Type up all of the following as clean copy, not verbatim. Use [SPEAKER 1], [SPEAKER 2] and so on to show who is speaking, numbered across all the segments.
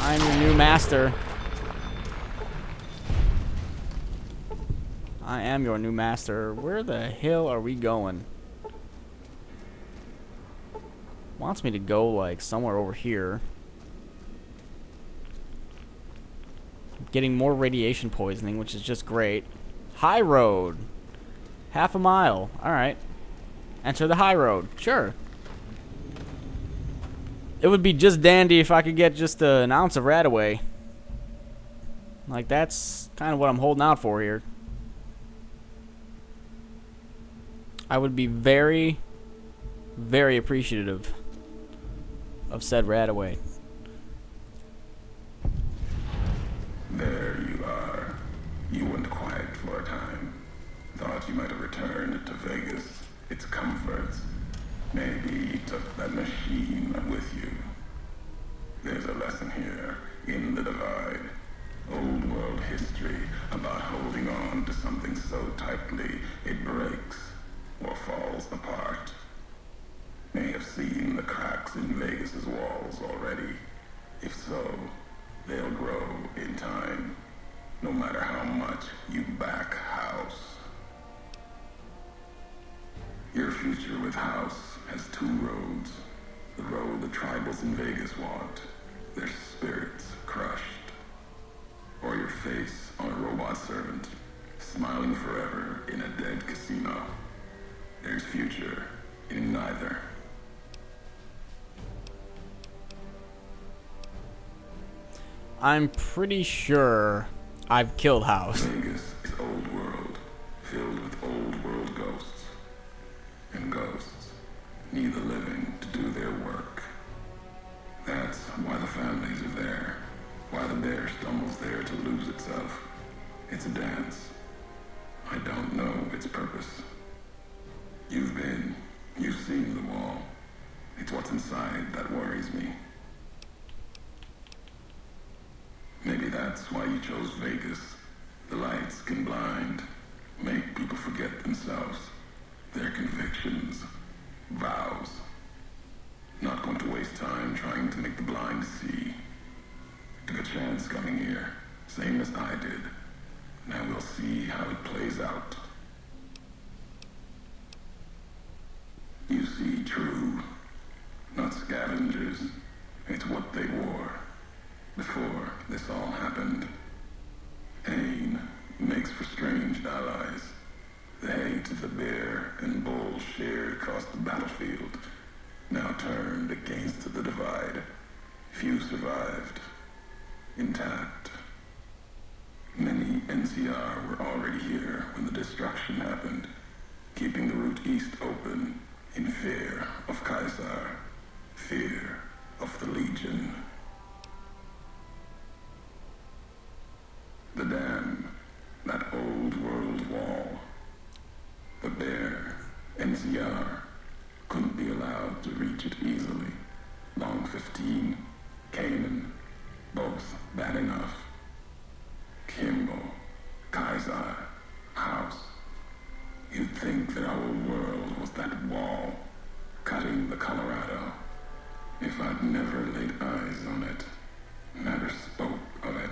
[SPEAKER 1] I'm your new master. I am your new master. Where the hell are we going? Wants me to go like somewhere over here. Getting more radiation poisoning, which is just great. High road. Half a mile. Alright. Enter the high road. Sure. It would be just dandy if I could get just an ounce of Radaway. Like, that's kind of what I'm holding out for here. I would be very, very appreciative of said Radaway.
[SPEAKER 2] There you are. You went quiet for a time. Thought you might have returned to Vegas, its comforts. Maybe you took that machine with you. There's a lesson here in the divide. Old world history about holding on to something so tightly it breaks or falls apart. May have seen the cracks in Vegas's walls already. If so, they'll grow in time, no matter how much you back House. Your future with House has two roads. The road the tribals in Vegas want, their spirits crushed. Or your face on a robot servant, smiling forever in a dead casino. There's future in neither.
[SPEAKER 1] I'm pretty sure I've killed House.
[SPEAKER 2] Vegas is old world, filled with old world ghosts. And ghosts need the living to do their work. That's why the families are there. Why the bear stumbles there to lose itself. It's a dance. I don't know its purpose. You've seen the wall. It's what's inside that worries me. Maybe that's why you chose Vegas. The lights can blind, make people forget themselves, their convictions, vows. Not going to waste time trying to make the blind see. Took a chance coming here, same as I did. Now we'll see how it plays out. You see true, not scavengers. It's what they wore before this all happened. Pain makes for strange allies. The hate the bear and bull shared across the battlefield now turned against the divide. Few survived, intact. Many NCR were already here when the destruction happened, keeping the route east open in fear of Kaiser, fear of the Legion. The dam, that old world wall. The bear, NCR, couldn't be allowed to reach it easily. Long 15, Canaan, both bad enough. Kimball, Kaiser, House. You'd think that our world was that wall, cutting the Colorado. If I'd never laid eyes on it, never spoke of it.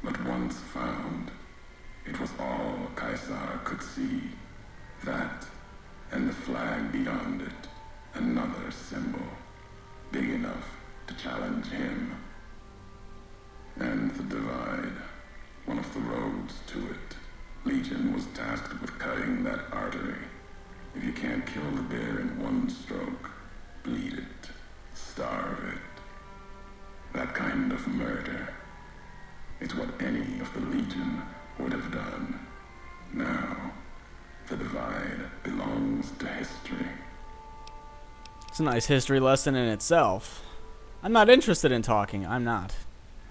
[SPEAKER 2] But once found, it was all Kaiser could see. That, and the flag beyond it, another symbol, big enough to challenge him. And the divide, one of the roads to it. Legion was tasked with cutting that artery. If you can't kill the bear in one stroke, bleed it, starve it. That kind of murder. It's what any of the Legion would have done. Now, the divide belongs to history.
[SPEAKER 1] It's a nice history lesson in itself. I'm not interested in talking. I'm not.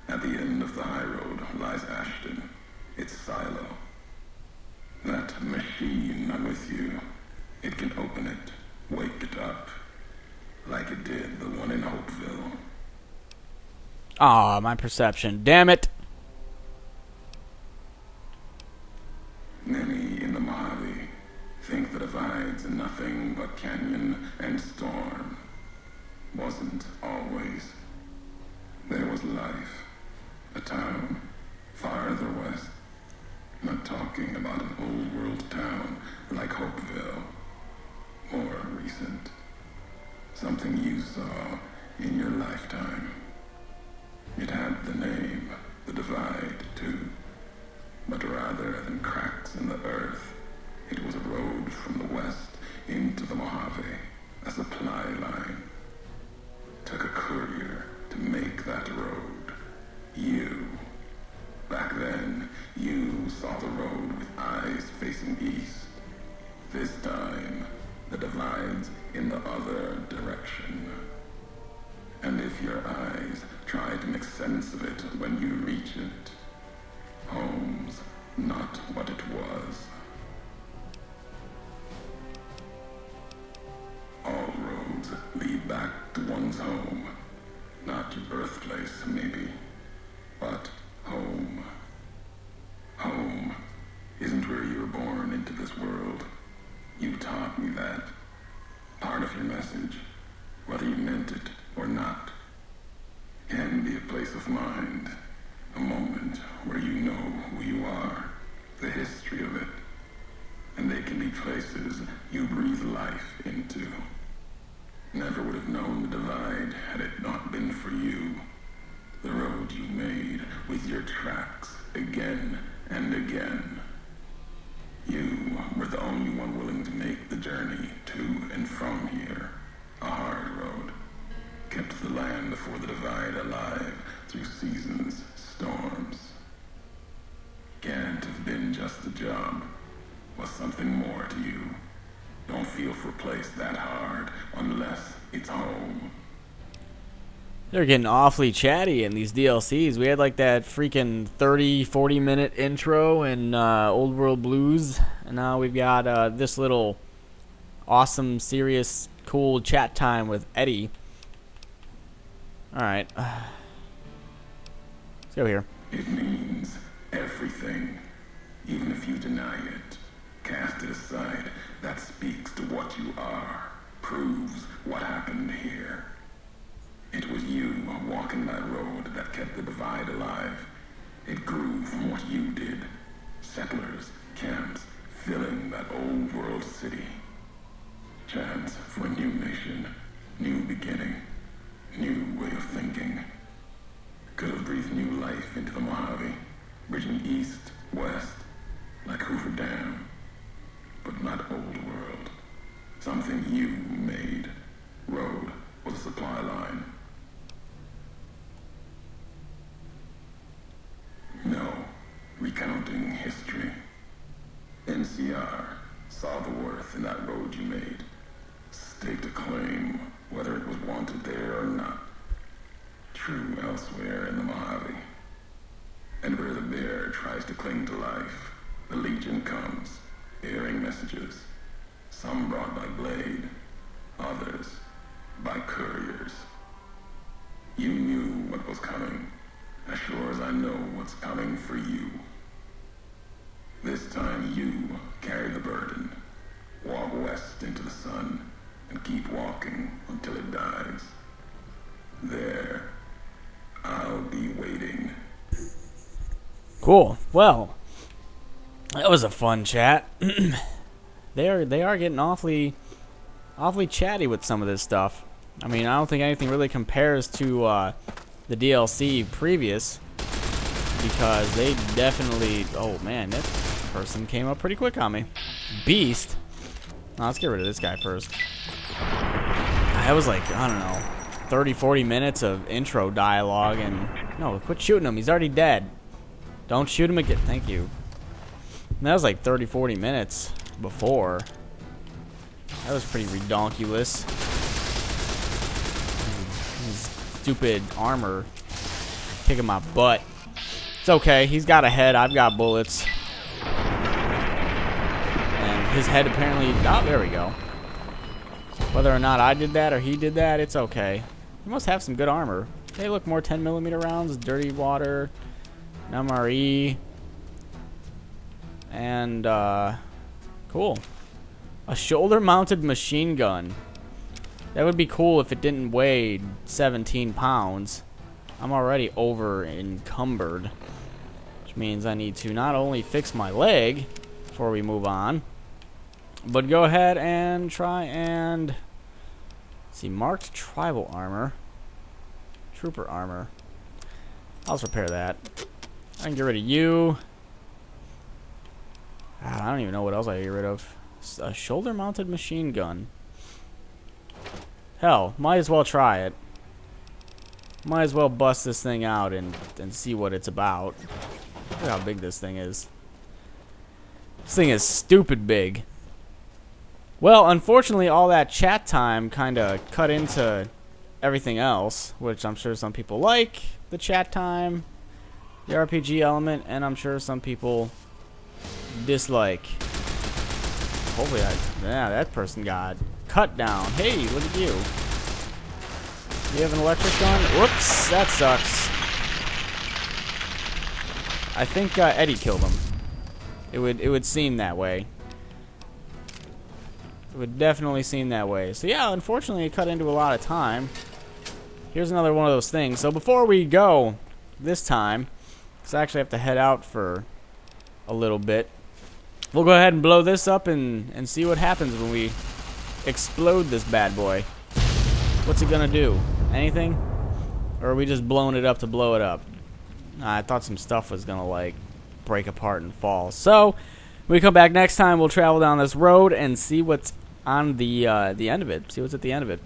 [SPEAKER 2] At the end of the high road lies Ashton, its silo. That machine with you, it can open it, wake it up, like it did the one in Hopeville.
[SPEAKER 1] Ah, my perception. Damn it.
[SPEAKER 2] Many in the Mojave think the divide's nothing but canyon and storm. Wasn't always. There life. A town farther west. Not talking about an old world town like Hopeville. More recent. Something you saw in your lifetime. It had the name, the Divide, too. But rather than cracks in the earth, it was a road from the west into the Mojave, a supply line. Took a courier to make that road. You. Back then, you saw the road with eyes facing east. This time, the divide's in the other direction. And if your eyes try to make sense of it when you reach it, home's not what it was. All roads lead back to one's home. Not your birthplace, maybe, but home. Home isn't where you were born into this world. You taught me that. Part of your message, whether you meant it or not, can be a place of mind, a moment where you know who you are, the history of it, and they can be places you breathe life into. Never would have known the Divide had it not been for you. The road you made with your tracks again and again. You were the only one willing to make the journey to and from here. A hard road. Kept the land before the Divide alive through seasons, storms. Can't have been just a job. Was something more to you. Don't feel for a place that hard unless it's home.
[SPEAKER 1] They're getting awfully chatty in these DLCs. We had like that freaking 30-40 minute intro in Old World Blues, and now we've got this little awesome, serious, cool chat time with Eddie. Alright. Let's go here.
[SPEAKER 2] It means everything, even if you deny it. Cast it aside. That speaks to what you are, proves what happened here. It was you walking that road that kept the Divide alive. It grew from what you did. Settlers, camps, filling that old world city. Chance for a new nation, new beginning, new way of thinking. Could have breathed new life into the Mojave, bridging east, west, like Hoover Dam. But not old world. Something you made. Road was a supply line. No, recounting history. NCR saw the worth in that road you made. Staked a claim, whether it was wanted there or not. True elsewhere in the Mojave. And where the bear tries to cling to life, the Legion comes, bearing messages. Some brought by blade, others by couriers. You knew what was coming, as sure as I know what's coming for you. This time you carry the burden. Walk west into the sun and keep walking until it dies. There, I'll be waiting.
[SPEAKER 1] Cool. Well, that was a fun chat. They are getting awfully chatty with some of this stuff. I mean, I don't think anything really compares to the DLC previous, because they definitely. Oh man, that person came up pretty quick on me. Beast. Oh, let's get rid of this guy first. I was like, I don't know, 30-40 minutes of intro dialogue, and no, quit shooting him. He's already dead. Don't shoot him again. Thank you. And that was like 30-40 minutes before. That was pretty redonkulous. Stupid armor kicking my butt. It's okay. He's got a head. I've got bullets. And his head apparently... Oh, there we go. Whether or not I did that or he did that, it's okay. He must have some good armor. They look more 10mm rounds, dirty water, an MRE, and cool. A shoulder-mounted machine gun. That would be cool if it didn't weigh 17 pounds. I'm already over encumbered, which means I need to not only fix my leg before we move on, but go ahead and try and see, marked tribal armor, trooper armor. I'll just repair that. I can get rid of you. I don't even know what else I can get rid of. A shoulder-mounted machine gun. Hell, might as well try it. Might as well bust this thing out and see what it's about. Look at how big this thing is. This thing is stupid big. Well, unfortunately, all that chat time kind of cut into everything else, which I'm sure some people like. The chat time, the RPG element, and I'm sure some people dislike. Hopefully, yeah, that person got cut down. Hey, look at you. You have an electric gun? Whoops, that sucks. I think Eddie killed him. It would seem that way. It would definitely seem that way. So yeah, unfortunately, it cut into a lot of time. Here's another one of those things. So before we go this time, because I actually have to head out for a little bit, we'll go ahead and blow this up and see what happens when we explode this bad boy. What's it gonna do? Anything? Or are we just blowing it up to blow it up? I thought some stuff was gonna like break apart and fall. So when we come back next time, we'll travel down this road and see what's on the end of it. See what's at the end of it.